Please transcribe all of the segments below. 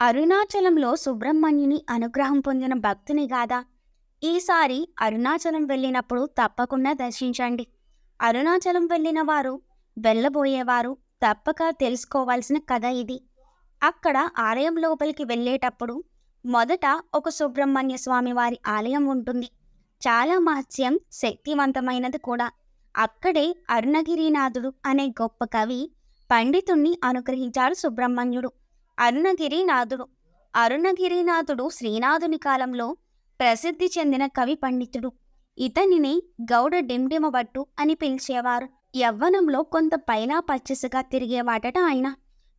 అరుణాచలంలో సుబ్రహ్మణ్యుని అనుగ్రహం పొందిన భక్తుని గాథ. ఈసారి అరుణాచలం వెళ్ళినప్పుడు తప్పకుండా దర్శించండి. అరుణాచలం వెళ్ళిన వారు, వెళ్ళబోయేవారు తప్పక తెలుసుకోవాల్సిన కథ ఇది. అక్కడ ఆలయం లోపలికి వెళ్ళేటప్పుడు మొదట ఒక సుబ్రహ్మణ్య స్వామి వారి ఆలయం ఉంటుంది. చాలా మహత్యం, శక్తివంతమైనది కూడా. అక్కడే అరుణగిరినాథుడు అనే గొప్ప కవి, పండితుణ్ణి అనుగ్రహించాడు సుబ్రహ్మణ్యుడు. అరుణగిరినాథుడు అరుణగిరినాథుడు శ్రీనాథుని కాలంలో ప్రసిద్ధి చెందిన కవి పండితుడు. ఇతనిని గౌడ డిండిమబట్టు అని పిలిచేవారు. యవ్వనంలో కొంత పైలా పచ్చసగా తిరిగేవాడట ఆయన.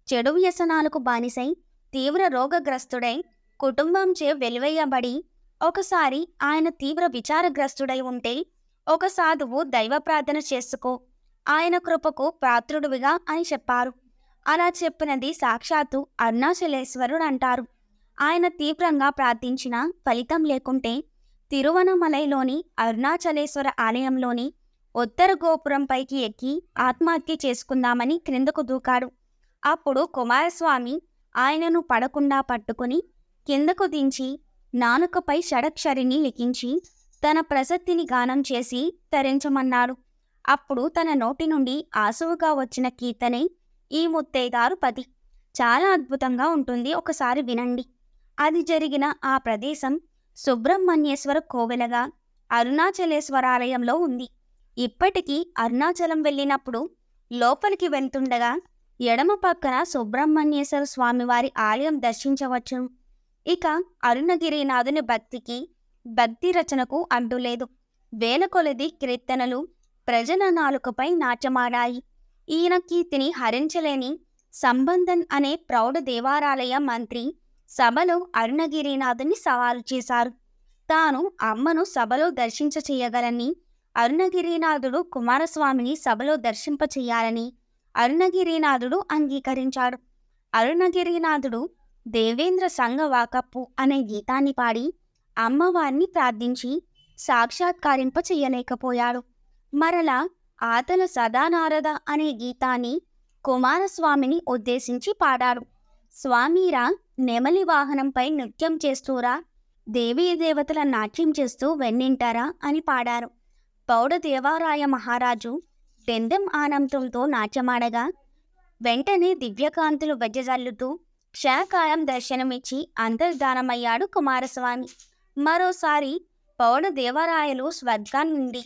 చెడు వ్యసనాలకు బానిసై తీవ్ర రోగగ్రస్తుడై కుటుంబంచే వెలివేయబడి ఒకసారి ఆయన తీవ్ర విచారగ్రస్తుడై ఉంటే ఒక సాధువు దైవ ప్రార్థన చేసుకో, ఆయన కృపకు పాత్రుడువిగా అని చెప్పారు. అలా చెప్పినది సాక్షాత్తు అరుణాచలేశ్వరుడు అంటారు. ఆయన తీవ్రంగా ప్రార్థించిన ఫలితం లేకుంటే తిరువనమలైలోని అరుణాచలేశ్వర ఆలయంలోని ఉత్తర గోపురం పైకి ఎక్కి ఆత్మహత్య చేసుకుందామని క్రిందకు దూకాడు. అప్పుడు కుమారస్వామి ఆయనను పడకుండా పట్టుకుని కిందకు దించి నాలుకపై షడక్షరిని లిఖించి తన ప్రసక్తిని గానం చేసి తరించమన్నాడు. అప్పుడు తన నోటి నుండి ఆసువుగా వచ్చిన కీర్తనే ఈ ముత్తైదారు పది. చాలా అద్భుతంగా ఉంటుంది, ఒకసారి వినండి. అది జరిగిన ఆ ప్రదేశం సుబ్రహ్మణ్యేశ్వర కోవెలగా అరుణాచలేశ్వరాలయంలో ఉంది. ఇప్పటికీ అరుణాచలం వెళ్ళినప్పుడు లోపలికి వెళ్తుండగా ఎడమ పక్కన సుబ్రహ్మణ్యేశ్వర స్వామివారి ఆలయం దర్శించవచ్చును. ఇక అరుణగిరినాథుని భక్తి రచనకు అడ్డులేదు. వేల కొలది కీర్తనలు ప్రజల నాలుకపై నాట్యమాడాయి. ఈయన కీర్తిని హరించలేని సంబంధన్ అనే ప్రౌఢ దేవాలయ మంత్రి సభలో అరుణగిరినాథుని సవాలు చేశారు. తాను అమ్మను సభలో దర్శించ చేయగలని అరుణగిరినాథుడు కుమారస్వామిని సభలో దర్శింపచేయాలని అరుణగిరినాథుడు అంగీకరించాడు. అరుణగిరినాథుడు దేవేంద్ర సంఘ వాకప్పు అనే గీతాన్ని పాడి అమ్మవారిని ప్రార్థించి సాక్షాత్కారింప చెయ్యలేకపోయాడు. మరలా ఆతల సదానారద అనే గీతాన్ని కుమారస్వామిని ఉద్దేశించి పాడాడు. స్వామీరా, నెమలి వాహనంపై నృత్యం చేస్తూరా, దేవీ దేవతల నాట్యం చేస్తూ వెన్నింటారా అని పాడారు. పౌడ దేవారాయ మహారాజు దెందెం ఆనందంతో నాట్యమాడగా వెంటనే దివ్యకాంతులు వెజ్జజల్లుతూ క్షయకాయం దర్శనమిచ్చి అంతర్ధానమయ్యాడు కుమారస్వామి. మరోసారి పౌడ దేవరాయలు స్వర్గం నుండి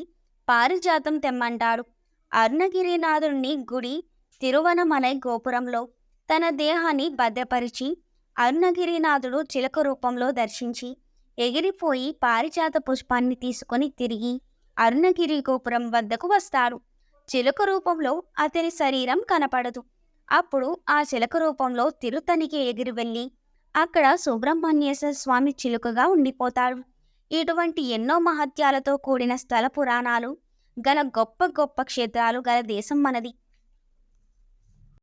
పారిజాతం తెమ్మంటాడు. అరుణగిరినాథుని గుడి తిరువనమలై గోపురంలో తన దేహాన్ని భద్రపరిచి అరుణగిరినాథుడు చిలక రూపంలో దర్శించి ఎగిరిపోయి పారిజాత పుష్పాన్ని తీసుకొని తిరిగి అరుణగిరి గోపురం వద్దకు వస్తాడు. చిలుక రూపంలో అతని శరీరం కనపడదు. అప్పుడు ఆ చిలక రూపంలో తిరుతనికి ఎగిరి వెళ్ళి అక్కడ సుబ్రహ్మణ్యేశ్వర స్వామి చిలుకగా ఉండిపోతాడు. ఇటువంటి ఎన్నో మహత్యాలతో కూడిన స్థల పురాణాలు గల గొప్ప గొప్ప క్షేత్రాలు గల దేశం మనది.